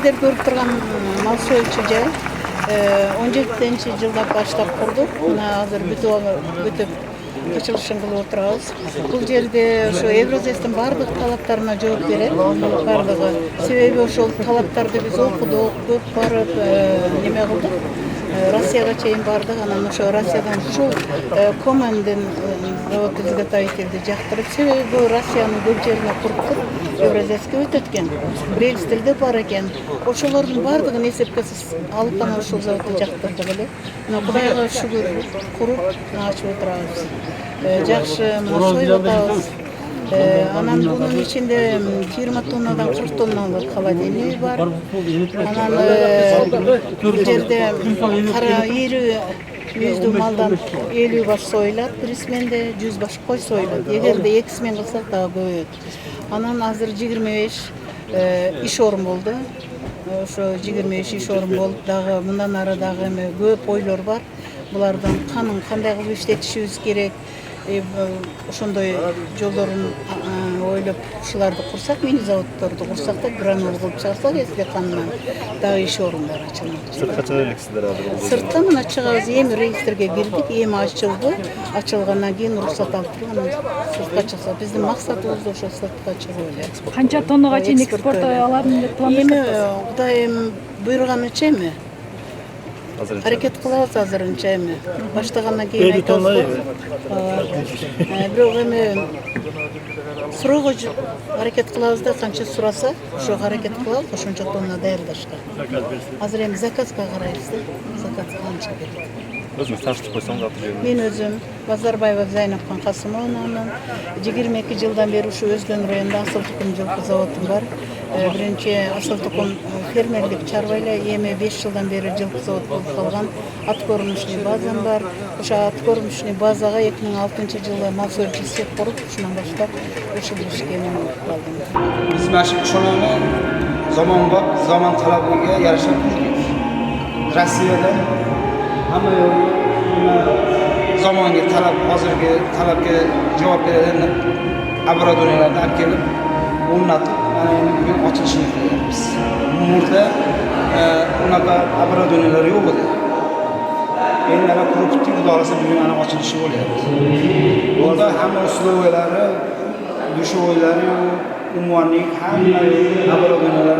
сиздер көрүп турган мал союучу жай 17-жылда баштап курдук. Мына азыр бүтүп ачылышын кылып отурабыз. Бул жерде ошо Евразиялыктын бардык талаптарына жооп берет, бардыгы. Себеби ошол талаптарды биз окудук, көп барып неме кылдык. Россияга чейин бардык, анан ошо Россиядан ушул Комендин завод изготовительди жактырып, себеби Россиянын көп жерине куруп Евразийский өтөт экен. Рельстерде бар экен. Ошолордун бардыгын эсепке алып анан ушул заводду жактырдык эле. Мына Кудайга шүгүр куруп ачып отурабыз. Жакшы союп атабыз. Анан бунун ичинде 20 тоннадан 40 тонналык холодильник бар. Анан бул жерде кара ири жүздүү малдан 50 баш союлат, бир сменде 100 баш кой союлат. Эгерде 2 смен кылсак дагы көбөйөт. Анан азыр 25 иш орун болду. Ошо 25 иш орун болуп, дагы мындан ары дагы эме көп ойлор бар. Булардын канын кандай кылып иштетишибиз керек. Ошондой жолдорун ойлоп ушуларды курсак, мини заводдорду курсак да гранул кылып чыгарсак, эске канынан дагы иш орундар ачылмак. Сыртка чыга элексиздер азыр. Сырттан мына чыгабыз, эми рейстерге кирдик, эми ачылды. Ачылгандан кийин уруксат алып анан сыртка чыкса, биздин максатыбыз ошо сыртка чыгуу эле. Канча тоннага чейин экспорт аларын деп пландашсыз? Эми Кудайым буйруганыча эми аракет кылабыз азырынча эми. Баштагандан кийин айтабыз. Бирок эми суроого аракет кылабыз да, канча сураса, ошого аракет кылабыз, ошончо тонна даярдашка. Азыр эми заказга карайбыз да. Заказ канча берет. Өзүңүз таштып койсоңуз аты жөнүн. Мен өзүм Базарбаева Зайнап Касымовнанын 22 жылдан бери ушу Өзгөн районунда асыл тукум жылкы заводум бар. Биринчи асыл тукум фермерлик чарба эле, эми 5 жылдан бери жылкы завод болуп калган. Откормочный базам бар. Ошо откормочный базага 2006 жылы мал союучу цех куруп, ушундан баштап ушул ишке мен калдым. Биз mana shu ishxonani zamonbop, zamon talabiga yarasha qurdik. Rossiyada hamma yo'li zamonga talab, hozirgi talabga javob beradigan laboratoriyalarni olib kelib, o'rnatib, mana endi bugun ochilishini qilyapmiz. Murda unaqa laboratoriyalar yo'q edi. Endi ana qurib bitdik, xudo xolasa bugun ana ochilishi bo'lyapti. Bunda hamma uslublari, dushoylari, umumiy hamma laboratoriyalar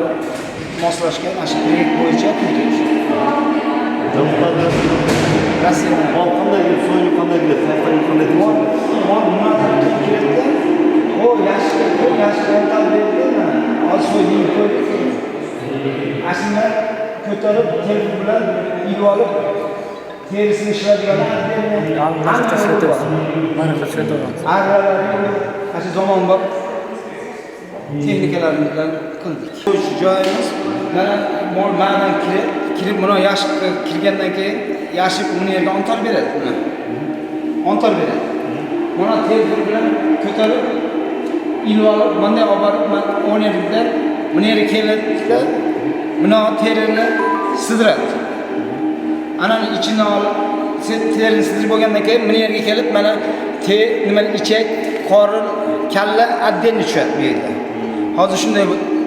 moslashgan mana shu proyekt bo'yicha qurdik. Rossiya Qanday so'yib qanday keladi? Qanday keladi? O yaxshi talablarni hozir so'yib qo'ydik. Aslida ko'tarib, telefon bilan ilib olib, terisini ishlatganlar. Mana shu zamonbop texnikalar bilan qildik. Shu joyimiz mana ma'nan kirib, buni yashiqqa kirgandan keyin yashib uni yerga ontar beradi. Ontar beradi. Mana telefon bilan ko'tarib, ilib olib, bunday olib borib, o'n yerda buni yerga keladi, buni terini sidiradi. Ana ichidan olib, terini sidirib bo'lgandan keyin buni yerga kelib, mana nima ichak, qorin, kalla отдельно tushadi bu yerda. Hozir shunday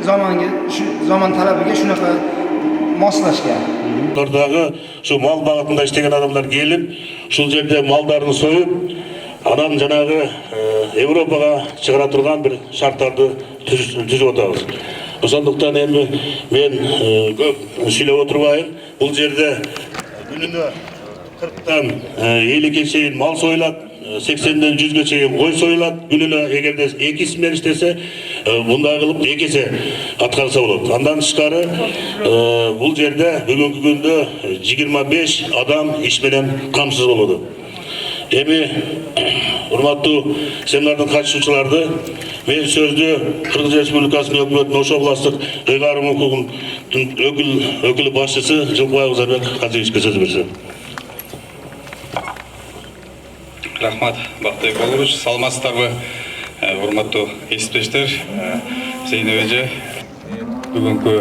zamonga, shu zamon talabiga shunaqa moslashgan. Bulardagi shu mol bag'atida ishlagan odamlar kelib, shu yerda mollarini so'yib, anan janag'i Yevropaga chiqara turgan bir shartlarni tuzib o'tamiz. O'shanduktan endi men ko'p so'ylab o'tirmayman. Bu yerda kunini 40 dan 50 ga cheyin mol so'yiladi, 80 dan 100 ga cheyin qo'y so'yiladi. Kunini egarda 2 ismen ishlese, bunday qilib 2 есе atqarsa bo'ladi. Andan tashqari bu yerda bugungi kunda 25 odam ish bilan qamsiz bo'ladi. Endi hurmatli seminardan katılışçılardı. Men sözlü Kırgız Respublikası'nın hükümetinin Oşo Oblastık Gıgarım Hukukun ökülü başçısı Жылкыбай Узарбек Казиевичке söz versin. Рахмат, Бақтай Болович. Саламатсыздарбы, урматтуу эсиптештер, Зейнеп эже. Бүгүнкү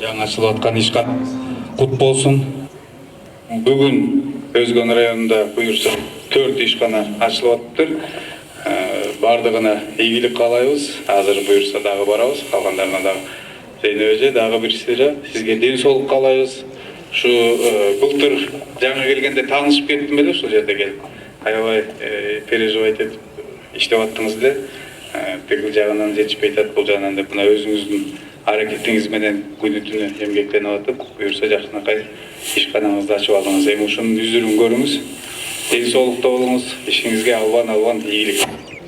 жаңы ачылып аткан ишканабыз кут болсун. Бүгүн Өзгөн районунда буюрса 4 ишкана ачылып атыптыр. Бардыгына ийгилик каалайбыз. Азыр буюрса дагы барабыз, калгандарына дагы Zeynep эже дагы бирсире сизге ден соолук каалайбыз. Ушу былтыр жаңы келгенде таанышып кеттим эле ушул жерде келип. Аябай переживать этип иштеп аттыңыз эле. Тигил жагынан жетишпей атат, бул жагынан деп мына өзүңүздүн аракетиңиз менен күнү түнү эмгектенип атып, буюрса жакшынакай ишканаңызды ачып алдыңыз. Эми ушунун жүзүрүн көрүңүз. Ден соолукта болуңуз, ишиңизге албан ийгилик.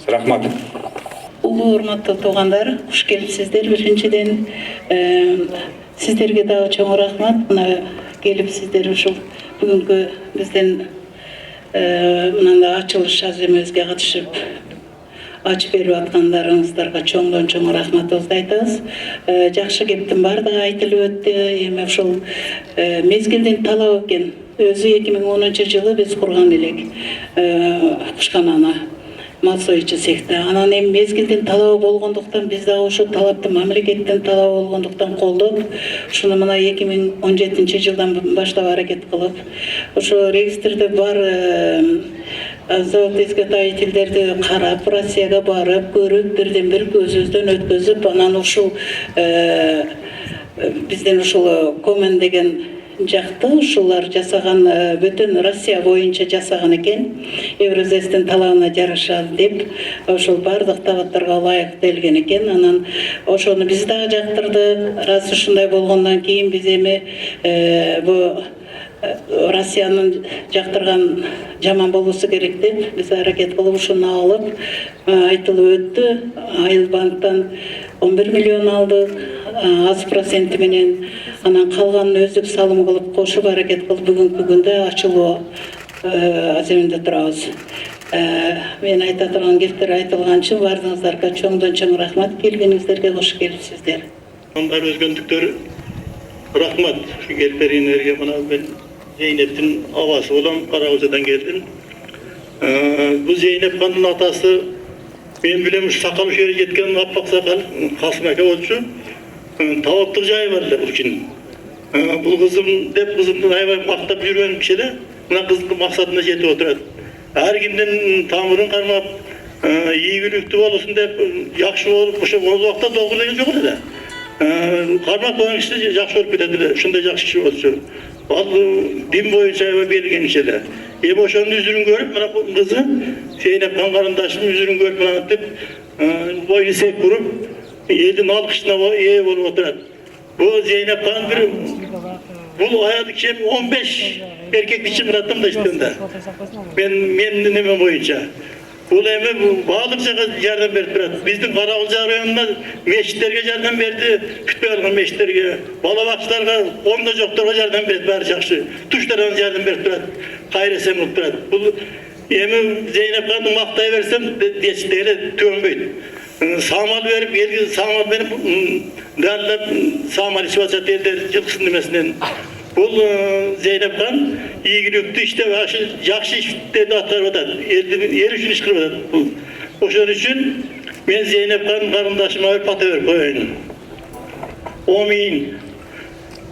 Рахмат. Улуу урматтуу туугандар, куш келипсиздер. Биринчиден сиздерге дагы чоң рахмат. Мына келип сиздер ушул бүгүнкү биздин мындай ачылыш аземибизге катышып ачып берип аткандарыңыздарга чоңдон чоң рахматыбызды айтабыз. Жакшы кептин баардыгы айтылып өттү. Эми ушул мезгилдин талабы экен. Өзү 2010-жылы биз курган элек кушкананы мал союучу цехти. Анан эми мезгилдин талабы болгондуктан биз дагы ошол талапты мамлекеттин талабы болгондуктан колдоп, ушуну мына 2017-жылдан баштап аракет кылып, ошо регистрде бар завод изготовительдерди карап, Россияга барып, көрүп, бирден бир көзүбүздөн өткөзүп, анан ушул бизден ушул Комен деген жакты ушулар жасаган, бүтүн Россия боюнча жасаган экен. Еврозестин талабына жараша деп, ошол бардык талаптарга ылайык делген экен. Анан ошону биз дагы жактырдык. Раз ушундай болгондон кийин биз эми бу Россиянын жактырган жаман болуусу керек деп биз аракет кылып ушуну алып айтылып өттү. Айыл банктан 11 миллион алдык, аз проценти менен, анан калганын өздүк салым кылып кошуп аракет кылып бүгүнкү күндө ачылуу аземинде турабыз. Мен айта турган кептер айтылганчы, баарыңыздарга чоңдон чоң рахмат, келгениңиздерге кош келипсиздер. Анда өзгөндүктөр рахмат келиптериңерге. Мына мен Зейнептин абасы болом, Каракөзөдөн келдим. Бул Зейнеп хандын атасы мен билем ушу сакал ушере жеткен аппак сакал Касым ака болчу. Талаптык жайы бар эле бул кишинин. Бул кызым деп кызымды аябай мактап жүргөн киши эле. Мына кыздын максатына жетип отурат. Ар кимдин тамырын кармап, ийгиликтүү болсун деп, жакшы болуп, ошо убакта долгур деген жок эле. Кармап койгон киши жакшы болуп кетет эле. Ушундай жакшы киши болчу. Ал дин боюнча берилген киши эле. Эми ошонун жүзүрүн көрүп, мына кызы Зейнеп хан карындашым жүзүрүн көрүп, мына деп бойну сеп буруп, элдин алкышына ээ болуп отурат. Бул Зейнеп хан бир бул аял киши 15 эркекти чыгараттым да иштенде. Мен неме боюнча. Бул эми баалык жака жардам берип турат. Биздин Каракөз районуна мечиттерге жардам берди, күтпөй алган мечиттерге, бала бакчыларга, оңдо жокторго жардам берди, баары жакшы. Туштардан жардам берип турат, кайресем кылып турат. Бул эми Зейнеп ханды мактай берсем, дечтери түгөнбөйт. Самал берип, элге самал берип, дарлап самал ичип атат элдер жылкысын немесинен. Бул Зейнеп хан ийгиликтүү иштеп, жакшы иштерди аткарып атат. Эл үчүн иш кылып атат. Ошон үчүн мен Зейнеп хан карындашыма бир пата берип коеюн. Амин.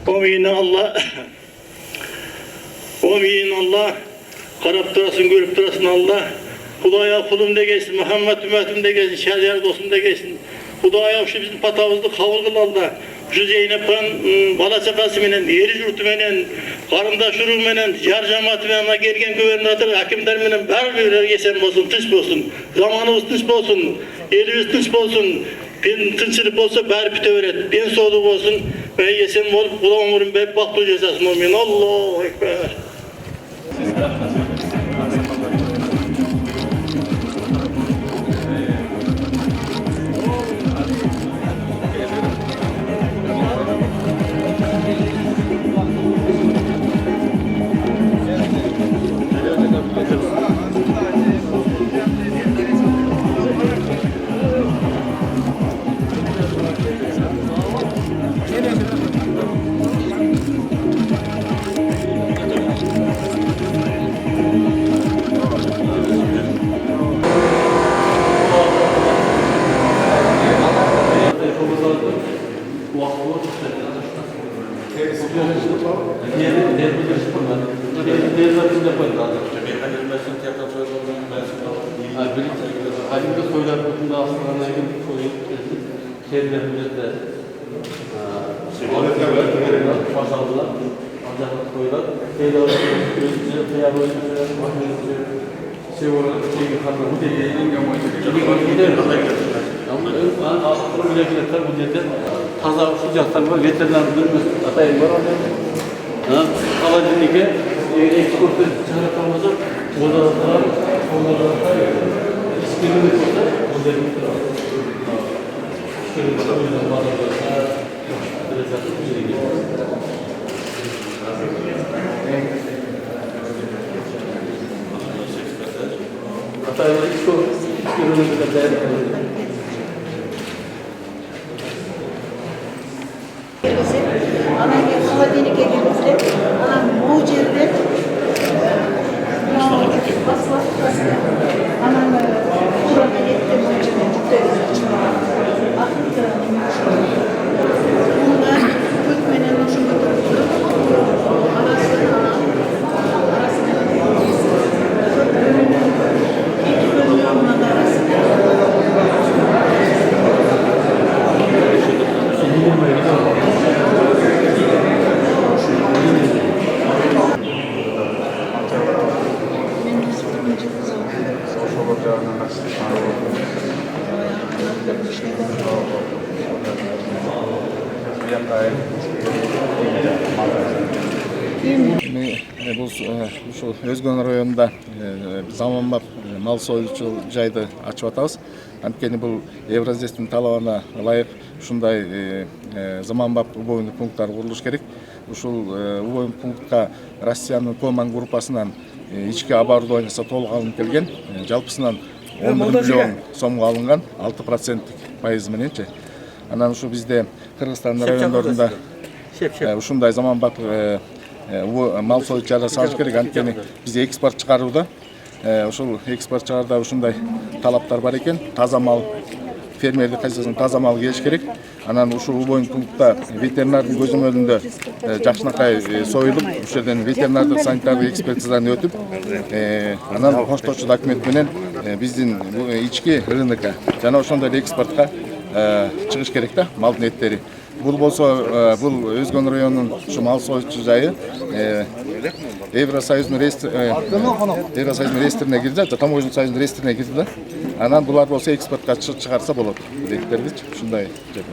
Амин Алла. Амин Алла. Карап турасың, көрүп турасың Алла. Кудайга кулум дегенсин, Мухаммад үммөтүм дегенсин, шарият досум дегенсин. Кудайга ушу биздин патабызды кабыл кыл Алла. Ушу Зейнеп хан бала чакасы менен, эли журту менен, карындаш уруу менен, жар жамааты менен келген губернатор, акимдер менен баары эсен болсун, тынч болсун. Заманыбыз тынч болсун, элибиз тынч болсун. Тынчылык болсо баары бүтө берет. Ден соолук болсун, эсен болуп, Кудай өмүрүн берип бактылуу жасасын. Амин. Аллаху акбар. Таза sıcaklar var, veterinar bölümü atayım var orada. Alacinlik'e eksportu çıkartamazsa burada da iskilini kurtar, modelini kurtar. İskilini kurtar, Atayla iskilini kurtar. Ana bir Kaladeni'ye girmişler. Ana mucirde anam burada yetti mucirde cübbeli aktı. Bunda Türkmen'in hoşuma tuttu. Arasına iki bölümü onunla da arasında. Бұл Өзгөн районунда заманбап мал союлчу жайды ачып атабыз. Анткени бул Евразиялыктын талабына ылайык ушундай заманбап убойный пункттар курулуш керек. Ушул убойный пунктка Россиянын Коман группасынан ички оборудованиясы толук алынып келген. Жалпысынан 11 миллион сомго алынган 6% пайыз мененчи. Анан ушу бизде Кыргызстан райондорунда ушундай заманбап мал союлчу салыш керек. Анткени биз экспорт чыгарууда ушул экспорт чыгарда ушундай талаптар бар экен. Таза мал, фермерлик хозяйстводан таза мал келиш керек. Анан ушул убойный пунктта ветеринардын көзөмөлүндө жакшынакай союлуп, ушул жерден ветеринардык санитардык экспертизадан өтүп, анан коштоочу документ менен биздин ички рынокко жана ошондой эле экспортко чыгыш керек да малдын эттери. Бул болсо бул Өзгөн районунун ушу мал союлчу жайы Евросоюздун реестрине кирди, Таможенный союздун реестрине кирди да. Анан булар болсо экспортко чыгарса болот. Электердичи ушундай жерде.